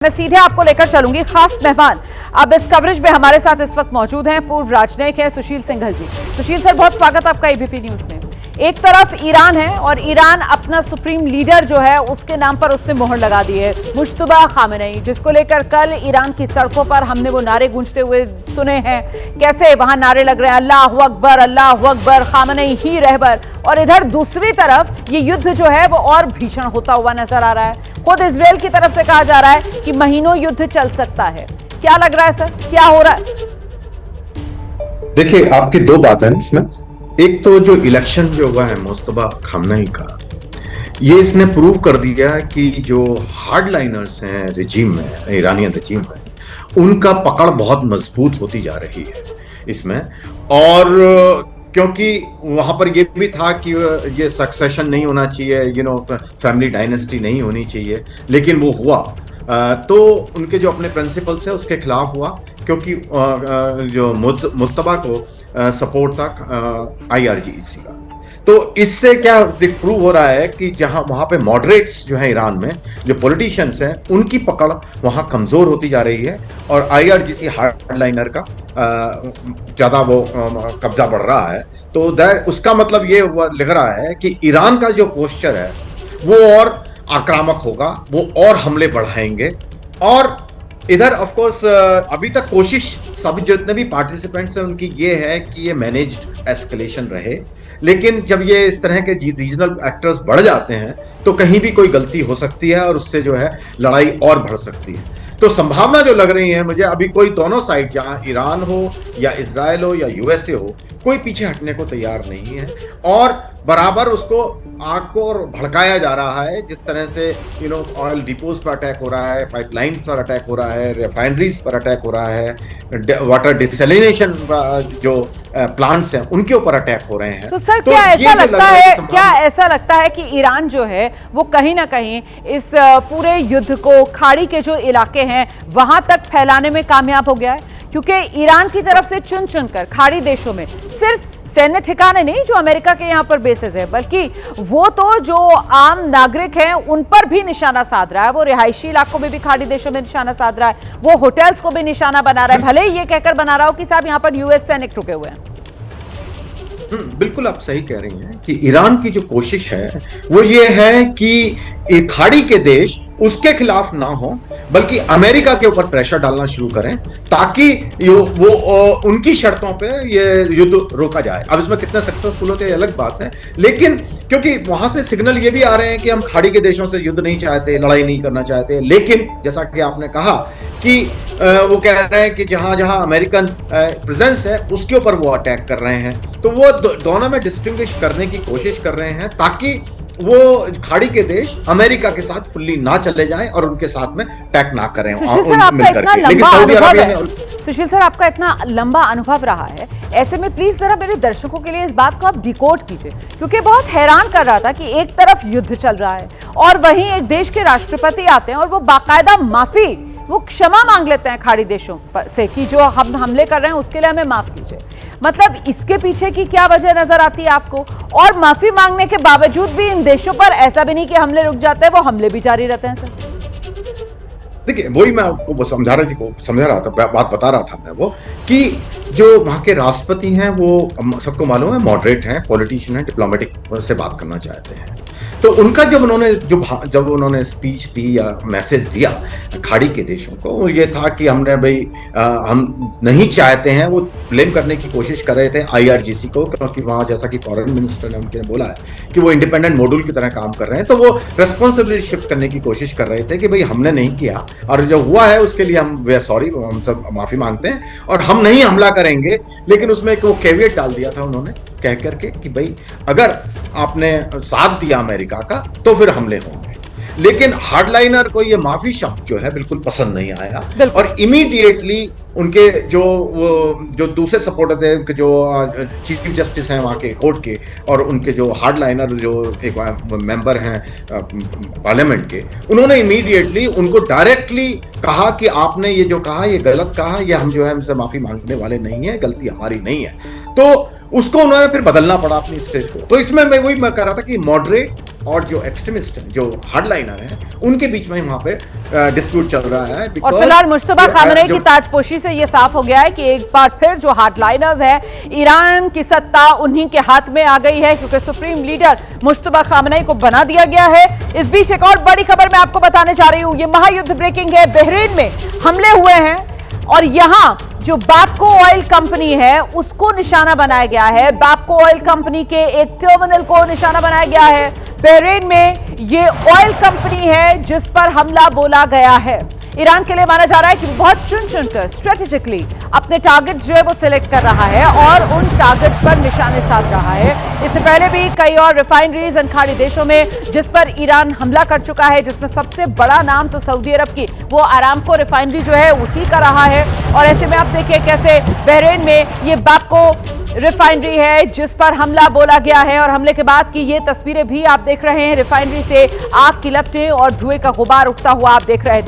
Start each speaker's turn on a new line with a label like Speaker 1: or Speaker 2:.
Speaker 1: मैं सीधे आपको लेकर चलूंगी। खास मेहमान अब इस कवरेज में हमारे साथ इस वक्त मौजूद हैं, पूर्व राजनयिक हैं सुशील सिंघल जी। सुशील सर, बहुत स्वागत आपका एबीपी न्यूज में। एक तरफ ईरान है और ईरान अपना सुप्रीम लीडर जो है उसके नाम पर उसने मोहर लगा दी है, मुश्तबा खामेनेई, जिसको लेकर कल ईरान की सड़कों पर हमने वो नारे गूंजते हुए सुने हैं। कैसे वहां नारे लग रहे हैं, अल्लाहु अकबर, खामेनेई ही रहबर। और इधर दूसरी तरफ ये युद्ध जो है वो और भीषण होता हुआ नजर आ रहा है। खुद इजरायल की तरफ से कहा जा रहा है कि महीनों युद्ध चल सकता है। क्या लग रहा है सर, क्या हो रहा है?
Speaker 2: देखिए, आपकी दो बात है इसमें। एक तो जो इलेक्शन जो हुआ है मुश्तबा खामनेई का, ये इसने प्रूव कर दिया कि जो हार्डलाइनर्स हैं रिजीम में, ईरानियन रिजीम में, उनका पकड़ बहुत मजबूत होती जा रही है इसमें। और क्योंकि वहां पर ये भी था कि ये सक्सेशन नहीं होना चाहिए, फैमिली डायनेस्टी नहीं होनी चाहिए, लेकिन वो हुआ। तो उनके जो अपने प्रिंसिपल्स है उसके खिलाफ हुआ, क्योंकि जो मुश्तबा को सपोर्ट था IRGC का। तो इससे क्या प्रूव हो रहा है कि जहां वहां पे मॉडरेट्स जो है ईरान में, जो पॉलिटिशियंस हैं, उनकी पकड़ वहां कमजोर होती जा रही है और IRGC हार्डलाइनर का ज्यादा वो कब्जा बढ़ रहा है। तो उसका मतलब ये लग रहा है कि ईरान का जो पोस्चर है वो और आक्रामक होगा, वो और हमले बढ़ाएंगे। और इधर ऑफ कोर्स अभी तक कोशिश सभी जितने भी पार्टिसिपेंट्स हैं उनकी ये है कि ये मैनेज्ड एस्केलेशन रहे, लेकिन जब ये इस तरह के रीजनल एक्टर्स बढ़ जाते हैं तो कहीं भी कोई गलती हो सकती है और उससे जो है लड़ाई और बढ़ सकती है। तो संभावना जो लग रही है मुझे, अभी कोई दोनों साइड, जहां ईरान हो या इजराइल हो या USA हो, कोई पीछे हटने को तैयार नहीं है और बराबर उसको आग को और भड़काया जा रहा है। जिस तरह से ऑयल डिपोज पर अटैक हो रहा है, पाइपलाइन पर अटैक हो रहा है, रिफाइनरीज पर अटैक हो रहा है, वाटर डिसैलिनेशन जो प्लांट्स हैं उनके ऊपर अटैक हो रहे हैं।
Speaker 1: तो सर,
Speaker 2: तो
Speaker 1: क्या ऐसा लगता है कि ईरान जो है वो कहीं ना कहीं इस पूरे युद्ध को खाड़ी के जो इलाके हैं वहां तक फैलाने में कामयाब हो गया है? क्योंकि ईरान की तरफ से चुन चुनकर खाड़ी देशों में सिर्फ सैन्य ठिकाने नहीं जो अमेरिका के यहाँ पर बेसेस है, बल्कि वो तो जो आम नागरिक हैं उन पर भी निशाना साध रहा है। वो रिहायशी इलाकों में भी खाड़ी देशों में निशाना साध रहा है, वो होटल्स को भी निशाना बना रहा है, भले ही ये कहकर बना रहा हो कि साहब यहाँ पर US सैनिक रुके हुए हैं।
Speaker 2: बिल्कुल आप सही कह रही हैं कि ईरान की जो कोशिश है वो ये है कि खाड़ी के देश उसके खिलाफ ना हो, बल्कि अमेरिका के ऊपर प्रेशर डालना शुरू करें ताकि वो उनकी शर्तों पे ये युद्ध रोका जाए। अब इसमें कितने सक्सेसफुल होते हैं अलग बात है, लेकिन क्योंकि वहां से सिग्नल ये भी आ रहे हैं कि हम खाड़ी के देशों से युद्ध नहीं चाहते, लड़ाई नहीं करना चाहते, लेकिन जैसा कि आपने कहा कि वो कह रहे हैं कि जहां जहां अमेरिकन प्रेजेंस है उसके ऊपर वो अटैक कर रहे हैं। तो वो दोनों में डिस्टिंग्विश करने की कोशिश कर रहे हैं ताकि वो खाड़ी के देश अमेरिका के साथ फुल्ली ना चले जाएं और उनके साथ में अटैक ना करें।
Speaker 1: सुशील सर, आपका इतना लंबा अनुभव रहा है, ऐसे में प्लीज जरा मेरे दर्शकों के लिए इस बात को आप डिकोड कीजिए, क्योंकि बहुत हैरान कर रहा था कि एक तरफ युद्ध चल रहा है और वहीं एक देश के राष्ट्रपति आते हैं और वो बाकायदा वो क्षमा मांग लेते हैं खाड़ी देशों से कि जो हम हमले कर रहे हैं उसके लिए हमें माफ कीजिए। मतलब इसके पीछे की क्या वजह नजर आती है आपको? और माफी मांगने के बावजूद भी इन देशों पर ऐसा भी नहीं कि हमले रुक जाते हैं, वो हमले भी जारी रहते हैं सर।
Speaker 2: देखिए, वही मैं आपको समझा रहा था, बात बता रहा था मैं, वो कि जो वहां के राष्ट्रपति हैं वो सबको मालूम है मॉडरेट हैं, पॉलिटिशियन हैं, डिप्लोमेटिक से बात करना चाहते हैं। तो उनका जब उन्होंने स्पीच दी या मैसेज दिया खाड़ी के देशों को, वो ये था कि हम नहीं चाहते हैं, वो ब्लेम करने की कोशिश कर रहे थे IRGC को, क्योंकि वहाँ जैसा कि फॉरेन मिनिस्टर ने उनके बोला है कि वो इंडिपेंडेंट मॉड्यूल की तरह काम कर रहे हैं। तो वो रेस्पॉन्सिबिलिटी शिफ्ट करने की कोशिश कर रहे थे कि भाई हमने नहीं किया और जो हुआ है उसके लिए हम वे सॉरी, हम सब माफी मांगते हैं और हम नहीं हमला करेंगे। लेकिन उसमें एक वो कैविएट डाल दिया था उन्होंने कह करके कि भाई अगर आपने साथ दिया अमेरिका का तो फिर हमले होंगे। लेकिन हार्डलाइनर को ये माफी शब्द जो है बिल्कुल पसंद नहीं आया और इमीडिएटली उनके जो दूसरे सपोर्टर थे, उनके जो चीफ जस्टिस हैं वहाँ के कोर्ट के, और उनके जो हार्डलाइनर जो एक मेंबर हैं पार्लियामेंट के, उन्होंने इमीडिएटली उनको डायरेक्टली कहा कि आपने ये जो कहा ये गलत कहा, ये हम जो है हमसे माफी मांगने वाले नहीं है, गलती हमारी नहीं है। तो उसको उन्होंने फिर बदलना पड़ा अपनी स्टेज को। तो इसमें मैं कह रहा था कि मॉडरेट और जो एक्सट्रीमिस्ट जो हार्डलाइनर हैं उनके बीच में वहां पे डिस्प्यूट चल रहा है।
Speaker 1: और फिलहाल मुश्तबा खामनेई की ताजपोशी से ये साफ हो गया है कि एक बार फिर जो हार्डलाइनर्स है, ईरान की सत्ता उन्हीं के हाथ में आ गई है, क्योंकि सुप्रीम लीडर मुश्तबा खामनेई को बना दिया गया है। इस बीच एक और बड़ी खबर मैं आपको बताने जा रही हूं, ये महायुद्ध ब्रेकिंग है। बहरीन में हमले हुए हैं और यहां जो बैपको ऑयल कंपनी है उसको निशाना बनाया गया है। बैपको ऑयल कंपनी के एक टर्मिनल को निशाना बनाया गया है। बहरीन में ये ऑयल कंपनी है जिस पर हमला बोला गया है। ईरान के लिए माना जा रहा है कि वो बहुत चुनकर स्ट्रेटेजिकली अपने टारगेट जो है वो सिलेक्ट कर रहा है और उन टारगेट्स पर निशाने साध रहा है। इससे पहले भी कई और रिफाइनरीज एंड खाड़ी देशों में जिस पर ईरान हमला कर चुका है, जिसमें सबसे बड़ा नाम तो सऊदी अरब की वो अरामको रिफाइनरी जो है उसी का रहा है। और ऐसे में आप देखिए कैसे बहरीन में ये बैपको रिफाइनरी है जिस पर हमला बोला गया है और हमले के बाद की ये तस्वीरें भी आप देख रहे हैं। रिफाइनरी से आग की लपटें और धुएं का गुबार उठता हुआ आप देख रहे हैं।